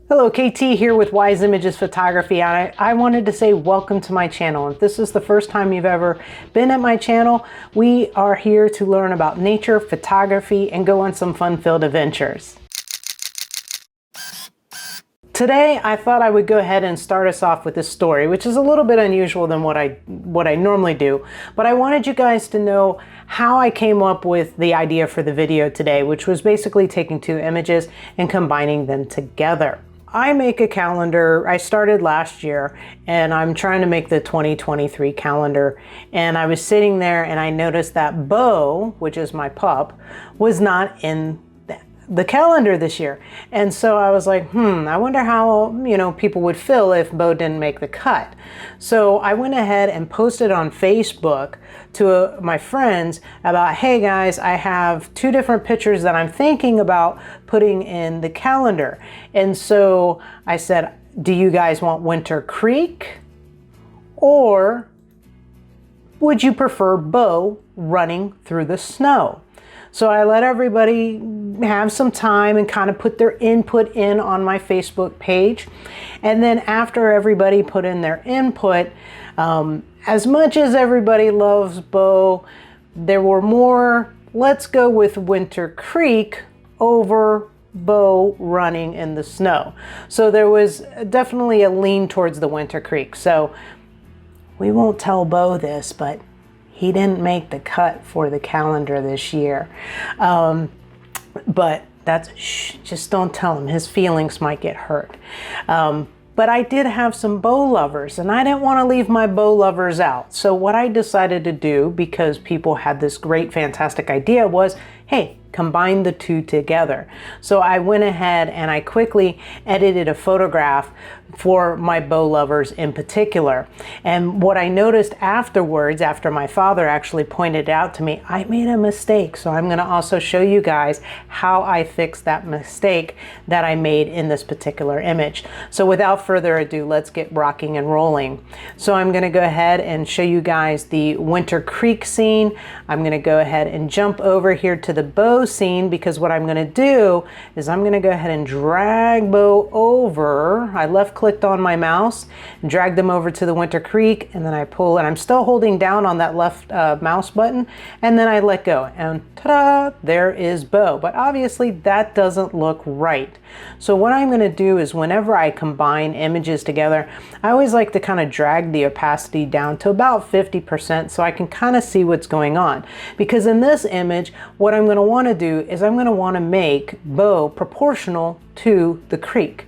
Hello, KT here with Wise Images Photography. I wanted to say welcome to my channel. If this is the first time you've ever been at my channel, we are here to learn about nature, photography, and go on some fun-filled adventures. Today, I thought I would go ahead and start us off with this story, which is a little bit unusual than what I normally do. But I wanted you guys to know how I came up with the idea for the video today, which was basically taking two images and combining them together. I make a calendar. I started last year and I'm trying to make the 2023 calendar. And I was sitting there and I noticed that Bo, which is my pup, was not in the calendar this year. And so I was like, I wonder how, people would feel if Bo didn't make the cut. So I went ahead and posted on Facebook to my friends about, hey guys, I have two different pictures that I'm thinking about putting in the calendar. And so I said, do you guys want Winter Creek, or would you prefer Bo running through the snow? So I let everybody have some time and kind of put their input in on my Facebook page. And then after everybody put in their input, as much as everybody loves Bo, there were more, let's go with Winter Creek over Bo running in the snow. So there was definitely a lean towards the Winter Creek. So we won't tell Bo this, but he didn't make the cut for the calendar this year. But that's, just don't tell him. His feelings might get hurt. But I did have some Bo lovers, and I didn't want to leave my Bo lovers out. So what I decided to do, because people had this great, fantastic idea, was, hey, combine the two together. So I went ahead and I quickly edited a photograph for my Bo lovers in particular. And what I noticed afterwards, after my father actually pointed out to me, I made a mistake. So I'm going to also show you guys how I fixed that mistake that I made in this particular image. So without further ado, let's get rocking and rolling. So I'm going to go ahead and show you guys the Winter Creek scene. I'm going to go ahead and jump over here to the Bo scene, because what I'm going to do is I'm going to go ahead and drag Bo over. I left clicked on my mouse and drag them over to the Winter Creek, and then I pull, and I'm still holding down on that left mouse button, and then I let go, and ta-da, there is Bo. But obviously that doesn't look right. So what I'm going to do is, whenever I combine images together, I always like to kind of drag the opacity down to about 50% so I can kind of see what's going on. Because in this image, what I'm going to want to do is I'm going to want to make Bo proportional to the creek.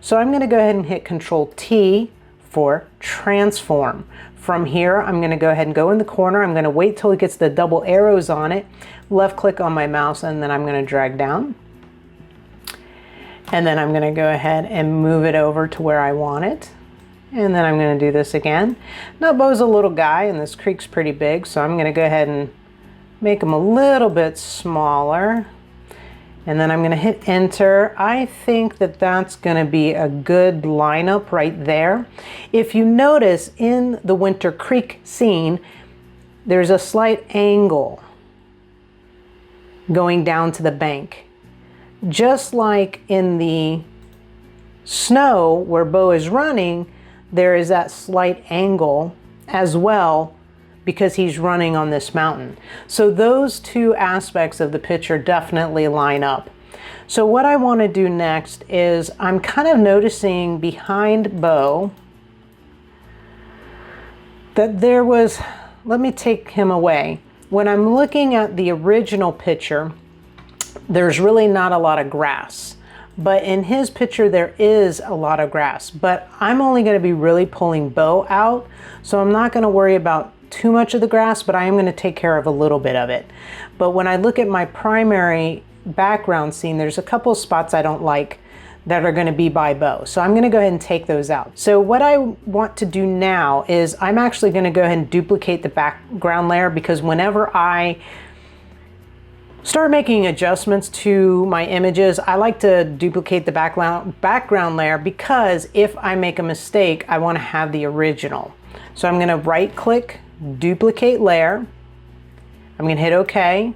So I'm going to go ahead and hit Control T for transform. From here, I'm going to go ahead and go in the corner. I'm going to wait till it gets the double arrows on it, left click on my mouse, and then I'm going to drag down. And then I'm going to go ahead and move it over to where I want it. And then I'm going to do this again. Now Bo's a little guy and this creek's pretty big, so I'm going to go ahead and make him a little bit smaller. And then I'm going to hit enter. I think that that's going to be a good lineup right there. If you notice in the Winter Creek scene, there's a slight angle going down to the bank. Just like in the snow where Bo is running, there is that slight angle as well, because he's running on this mountain. So those two aspects of the picture definitely line up. So what I want to do next is, I'm kind of noticing behind Bo that there was, let me take him away. When I'm looking at the original picture, there's really not a lot of grass. But in his picture, there is a lot of grass. But I'm only going to be really pulling Bo out, so I'm not going to worry about too much of the grass, but I am going to take care of a little bit of it. But when I look at my primary background scene, there's a couple spots I don't like that are going to be by Bo. So I'm going to go ahead and take those out. So what I want to do now is, I'm actually going to go ahead and duplicate the background layer, because whenever I start making adjustments to my images, I like to duplicate the background layer, because if I make a mistake, I want to have the original. So I'm going to right click, duplicate layer. I'm going to hit OK.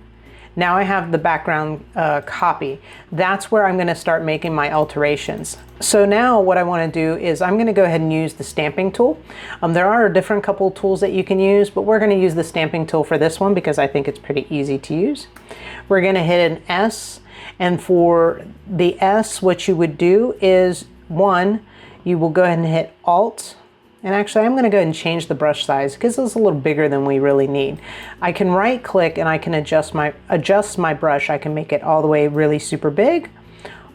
Now I have the background copy. That's where I'm going to start making my alterations. So now what I want to do is I'm going to go ahead and use the stamping tool. There are a different couple of tools that you can use, but we're going to use the stamping tool for this one because I think it's pretty easy to use. We're going to hit an S, and for the S, what you would do is you will go ahead and hit Alt. And actually, I'm going to go ahead and change the brush size because it's a little bigger than we really need. I can right click and I can adjust my brush. I can make it all the way really super big,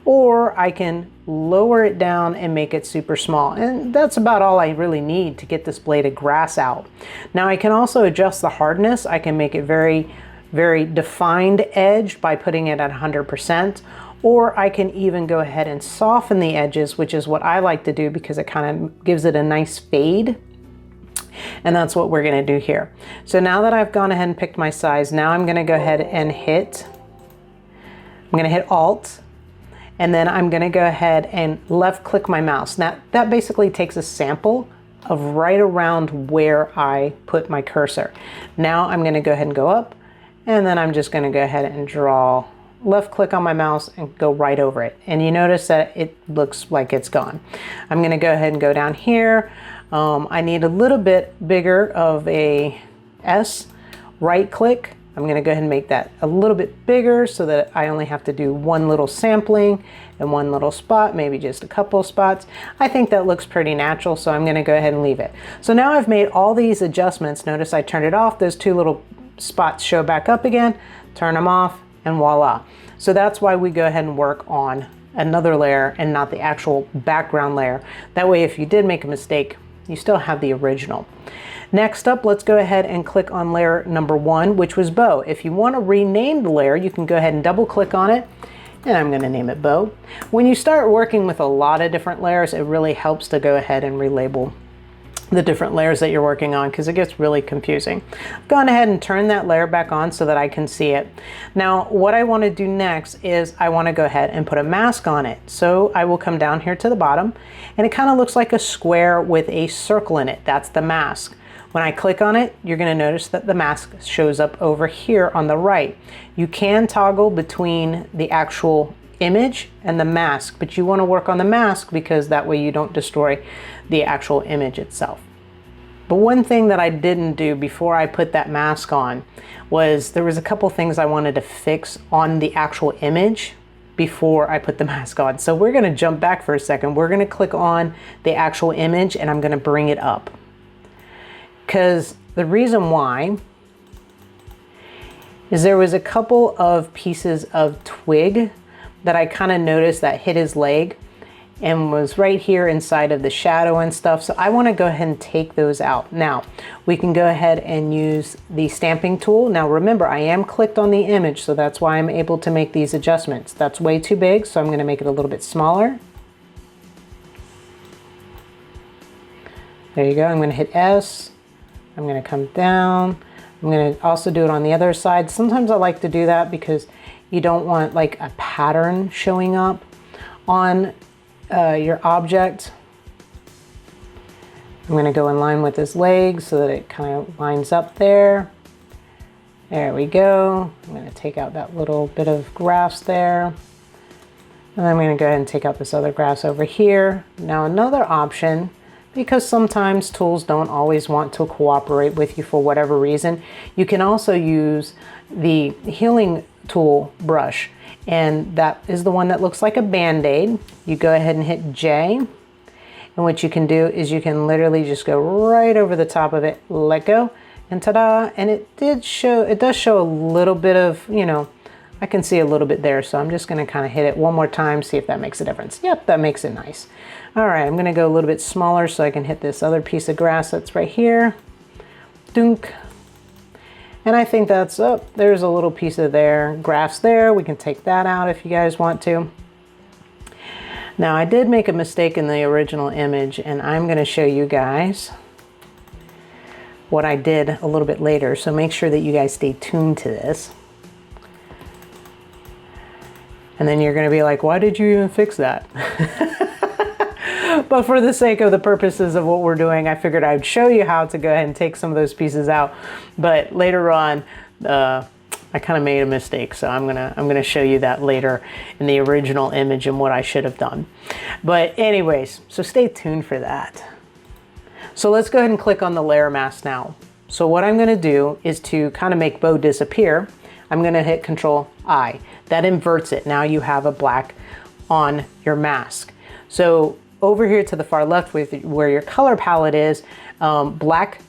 or I can lower it down and make it super small. And that's about all I really need to get this blade of grass out. Now I can also adjust the hardness. I can make it very, very defined edge by putting it at 100%. Or I can even go ahead and soften the edges, which is what I like to do because it kind of gives it a nice fade. And that's what we're going to do here. So now that I've gone ahead and picked my size, now I'm going to go ahead and hit Alt, and then I'm going to go ahead and left click my mouse. Now that basically takes a sample of right around where I put my cursor. Now I'm going to go ahead and go up, and then I'm just going to go ahead and draw, left click on my mouse and go right over it. And you notice that it looks like it's gone. I'm going to go ahead and go down here. I need a little bit bigger of a S. Right click. I'm going to go ahead and make that a little bit bigger so that I only have to do one little sampling and one little spot, maybe just a couple spots. I think that looks pretty natural, so I'm going to go ahead and leave it. So now I've made all these adjustments. Notice I turned it off. Those two little spots show back up again. Turn them off. And voila. So that's why we go ahead and work on another layer and not the actual background layer. That way, if you did make a mistake, you still have the original. Next up, let's go ahead and click on layer number 1, which was bow. If you want to rename the layer, you can go ahead and double click on it, and I'm going to name it bow. When you start working with a lot of different layers, it really helps to go ahead and relabel the different layers that you're working on because it gets really confusing. I've gone ahead and turned that layer back on so that I can see it. Now what I want to do next is I want to go ahead and put a mask on it. So I will come down here to the bottom, and it kind of looks like a square with a circle in it. That's the mask. When I click on it, you're going to notice that the mask shows up over here on the right. You can toggle between the actual image and the mask, but you want to work on the mask because that way you don't destroy the actual image itself. But one thing that I didn't do before I put that mask on was there was a couple things I wanted to fix on the actual image before I put the mask on. So we're going to jump back for a second. We're going to click on the actual image and I'm going to bring it up. Because the reason why is there was a couple of pieces of twig that I kind of noticed that hit his leg and was right here inside of the shadow and stuff. So I want to go ahead and take those out. Now we can go ahead and use the stamping tool. Now remember, I am clicked on the image, so that's why I'm able to make these adjustments. That's way too big, so I'm going to make it a little bit smaller. There you go. I'm going to hit S. I'm going to come down. I'm going to also do it on the other side. Sometimes I like to do that because you don't want like a pattern showing up on your object. I'm going to go in line with his leg so that it kind of lines up there. There we go. I'm going to take out that little bit of grass there. And then I'm going to go ahead and take out this other grass over here. Now another option, because sometimes tools don't always want to cooperate with you for whatever reason, you can also use the healing tool brush, and that is the one that looks like a band-aid. You go ahead and hit J, and what you can do is you can literally just go right over the top of it, let go, and ta-da. And it does show a little bit of, you know, I can see a little bit there, so I'm just going to kind of hit it one more time, see if that makes a difference. Yep, that makes it nice. All right, I'm going to go a little bit smaller so I can hit this other piece of grass that's right here. Dunk. And I think that's, oh, there's a little piece of grass there. We can take that out if you guys want to. Now, I did make a mistake in the original image, and I'm going to show you guys what I did a little bit later, so make sure that you guys stay tuned to this. And then you're going to be like, why did you even fix that? But for the sake of the purposes of what we're doing, I figured I'd show you how to go ahead and take some of those pieces out. But later on, I kind of made a mistake, so I'm gonna show you that later in the original image and what I should have done. But anyways, so stay tuned for that. So let's go ahead and click on the layer mask now. So what I'm gonna do is to kind of make Bo disappear, I'm gonna hit Control I. That inverts it. Now you have a black on your mask. So over here to the far left with where your color palette is, black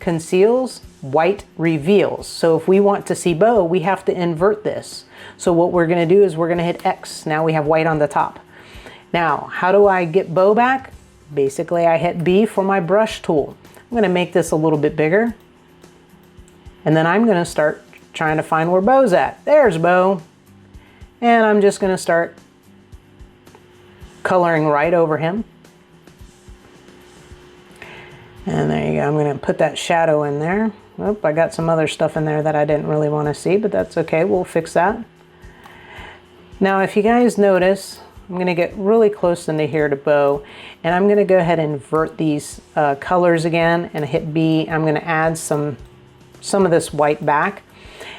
conceals, white reveals. So if we want to see Bo, we have to invert this. So what we're gonna do is we're gonna hit X. Now we have white on the top. Now, how do I get Bo back? Basically, I hit B for my brush tool. I'm gonna make this a little bit bigger. And then I'm gonna start trying to find where Bo's at. There's Bo. And I'm just gonna start coloring right over him. And there you go, I'm gonna put that shadow in there. Oop, I got some other stuff in there that I didn't really wanna see, but that's okay, we'll fix that. Now, if you guys notice, I'm gonna get really close into here to Bo, and I'm gonna go ahead and invert these colors again and hit B. I'm gonna add some of this white back,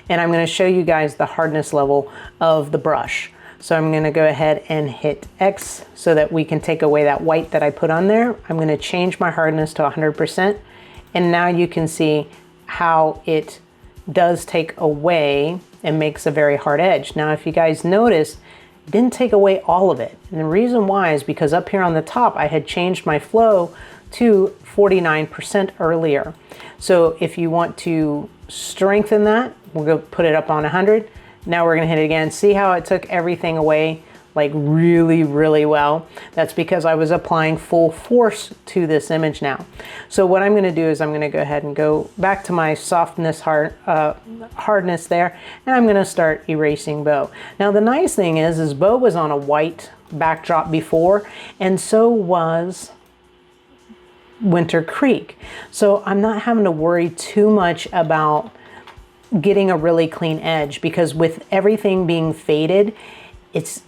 and I'm gonna show you guys the hardness level of the brush. So I'm gonna go ahead and hit X so that we can take away that white that I put on there. I'm gonna change my hardness to 100%, and now you can see how it does take away and makes a very hard edge. Now, if you guys notice, it didn't take away all of it. And the reason why is because up here on the top, I had changed my flow to 49% earlier. So if you want to strengthen that, we'll go put it up on 100. Now we're gonna hit it again. See how it took everything away like really, really well? That's because I was applying full force to this image now. So what I'm gonna do is I'm gonna go ahead and go back to my softness, hardness there, and I'm gonna start erasing Bo. Now the nice thing is Bo was on a white backdrop before, and so was Winter Creek. So I'm not having to worry too much about getting a really clean edge, because with everything being faded, it's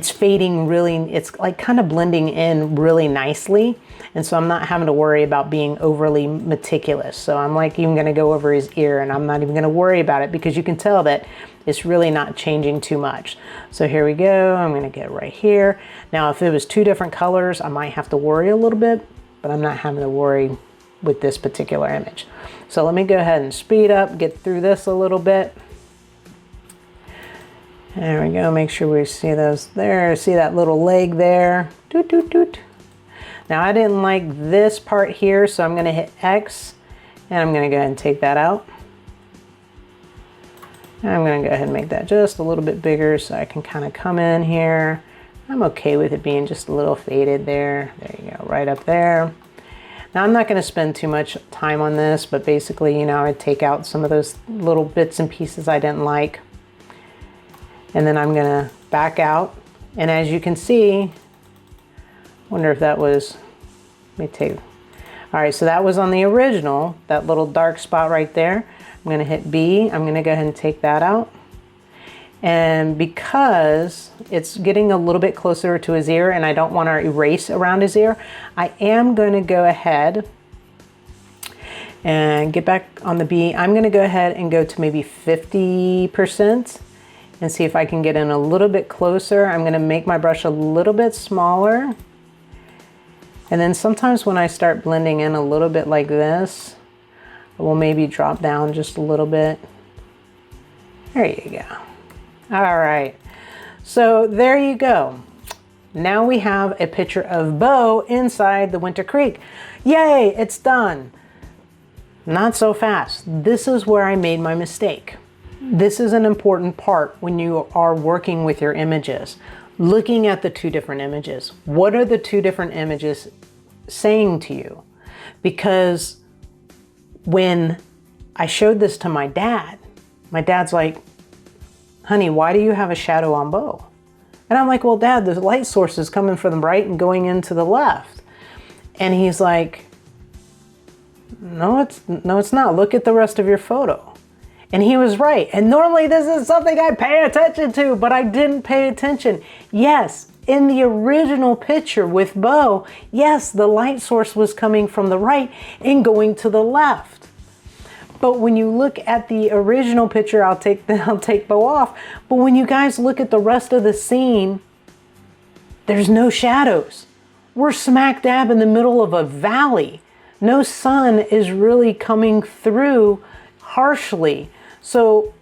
fading really, it's like kind of blending in really nicely. And so I'm not having to worry about being overly meticulous. So I'm like even gonna go over his ear, and I'm not even gonna worry about it because you can tell that it's really not changing too much. So here we go, I'm gonna get right here. Now, if it was two different colors, I might have to worry a little bit, but I'm not having to worry with this particular image. So let me go ahead and speed up, get through this a little bit. There we go, make sure we see those there. See that little leg there? Doot, doot, doot. Now I didn't like this part here, so I'm gonna hit X, and I'm gonna go ahead and take that out. And I'm gonna go ahead and make that just a little bit bigger so I can kind of come in here. I'm okay with it being just a little faded there. There you go, right up there. Now I'm not gonna spend too much time on this, but basically, you know, I'd take out some of those little bits and pieces I didn't like. And then I'm gonna back out. And as you can see, wonder if that was, let me take, all right, so that was on the original, that little dark spot right there. I'm gonna hit B, I'm gonna go ahead and take that out. And because it's getting a little bit closer to his ear and I don't want to erase around his ear, I am going to go ahead and get back on the B. I'm going to go ahead and go to maybe 50% and see if I can get in a little bit closer. I'm going to make my brush a little bit smaller. And then sometimes when I start blending in a little bit like this, I will maybe drop down just a little bit. There you go. All right, so there you go. Now we have a picture of Bo inside the Winter Creek. Yay, it's done. Not so fast. This is where I made my mistake. This is an important part when you are working with your images. Looking at the two different images. What are the two different images saying to you? Because when I showed this to my dad's like, honey, why do you have a shadow on Bo? And I'm like, well, Dad, the light source is coming from the right and going into the left. And he's like, no, it's not. Look at the rest of your photo. And he was right. And normally this is something I pay attention to, but I didn't pay attention. Yes, in the original picture with Bo, yes, the light source was coming from the right and going to the left. But when you look at the original picture, I'll take Bo off. But when you guys look at the rest of the scene, there's no shadows. We're smack dab in the middle of a valley. No sun is really coming through harshly. So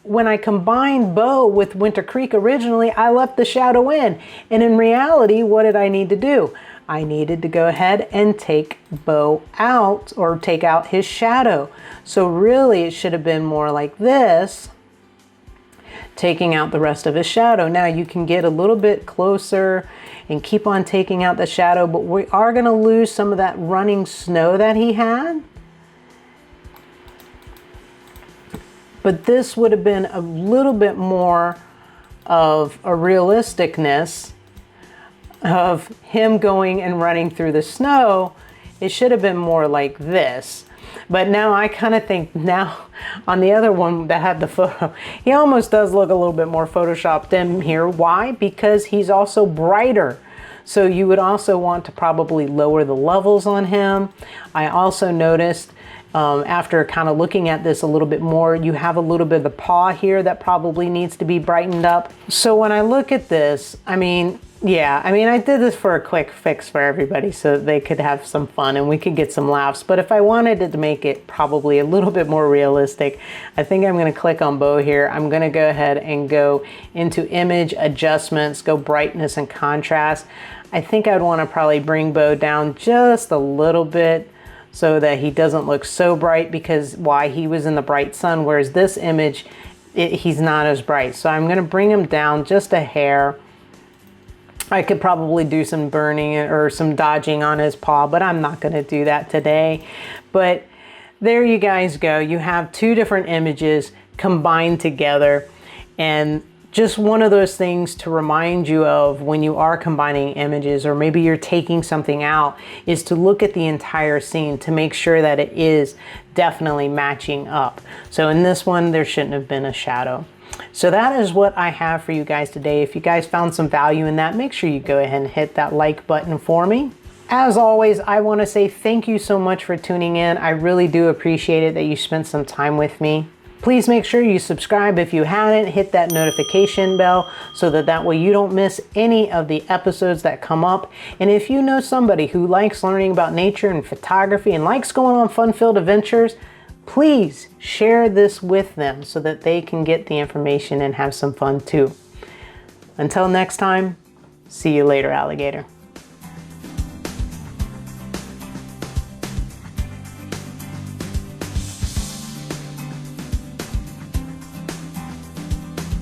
when I combined Bo with Winter Creek originally, I left the shadow in. And in reality, what did I need to do? I needed to go ahead and take Bo out, or take out his shadow. So really it should have been more like this, taking out the rest of his shadow. Now you can get a little bit closer and keep on taking out the shadow, but we are going to lose some of that running snow that he had. But this would have been a little bit more of a realisticness of him going and running through the snow. It should have been more like this. But now I kind of think now on the other one that had the photo, he almost does look a little bit more photoshopped in here. Why? Because he's also brighter. So you would also want to probably lower the levels on him. I also noticed after kind of looking at this a little bit more, you have a little bit of the paw here that probably needs to be brightened up. So when I look at this, I mean, yeah, I mean, I did this for a quick fix for everybody so that they could have some fun and we could get some laughs. But if I wanted it to make it probably a little bit more realistic, I think I'm going to click on Bo here. I'm going to go ahead and go into image adjustments, go brightness and contrast. I think I'd want to probably bring Bo down just a little bit so that he doesn't look so bright, because why, he was in the bright sun, whereas this image, he's not as bright. So I'm going to bring him down just a hair. I could probably do some burning or some dodging on his paw, but I'm not going to do that today. But there you guys go. You have two different images combined together, and just one of those things to remind you of when you are combining images, or maybe you're taking something out, is to look at the entire scene to make sure that it is definitely matching up. So in this one, there shouldn't have been a shadow. So that is what I have for you guys today. If you guys found some value in that, make sure you go ahead and hit that like button for me. As always, I want to say thank you so much for tuning in. I really do appreciate it that you spent some time with me. Please make sure you subscribe if you haven't. Hit that notification bell so that way you don't miss any of the episodes that come up. And if you know somebody who likes learning about nature and photography and likes going on fun-filled adventures, please share this with them so that they can get the information and have some fun too. Until next time, see you later, alligator.